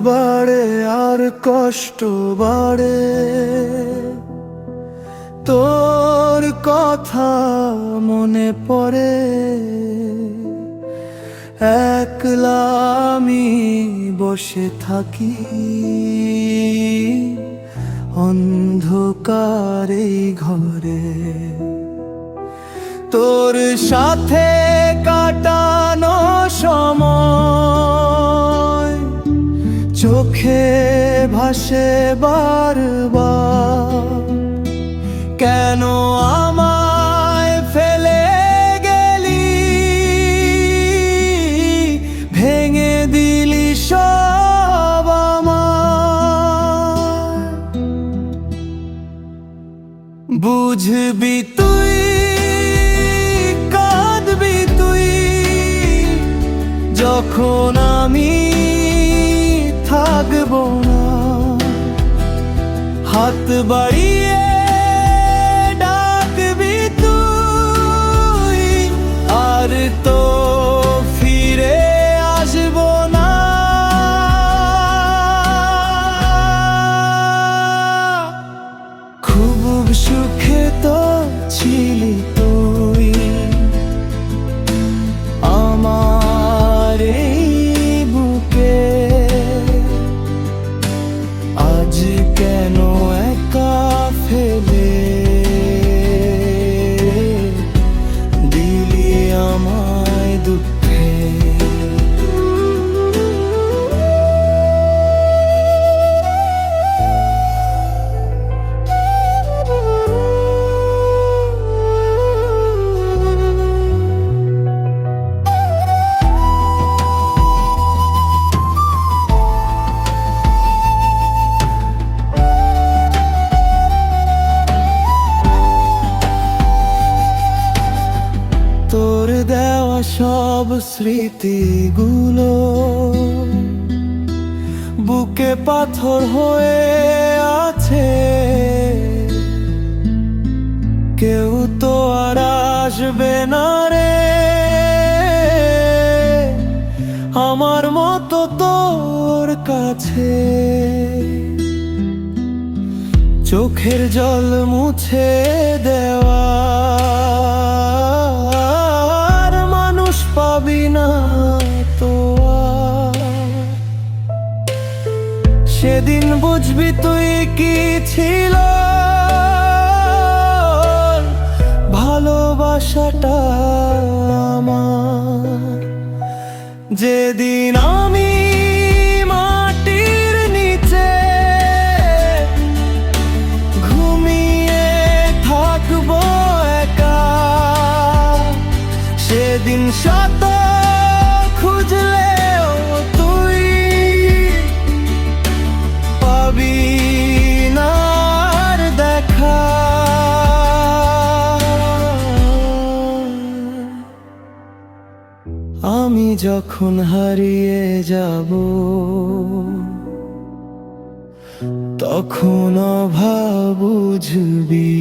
বাড়ে আর কষ্ট বাড়ে, তোর কথা মনে পড়ে। একলা আমি বসে থাকি অন্ধকার এই ঘরে, তোর সাথে কাটানো সময় চোখে ভাসে বারবার। কেন আমায় ফেলে গেলি, ভেঙে দিলি সব আমার। বুঝবি তুই, কাঁদবি তুই, যখন আমি থাকবো না। হাত বাড়িয়ে ডাকবি তুই, আর তো ফিরে আসবো না। খুব সুখে তো ছিলি তুই আমার এই বুকে, আজ কেন একা ফেলে দিলি আমায় দুঃখে। তোর দেওয়া সব স্মৃতিগুলো বুকে পাথর হয়ে আছে। কেউ তো আর আসবে না রে আমার মতো তোর কাছে। চোখের জল মুছে দেওয়া পাবি না তো আর। সেদিন বুঝবি তুই কি ছিল ভালোবাসাটা আমার। যেদিন আমি মাটির নিচে ঘুমিয়ে থাকবো একা, সেদিন শত খুঁজলেও তুই পাবি না আর দেখা। আমি যখন হারিয়ে যাব তখন অভাব বুঝবি,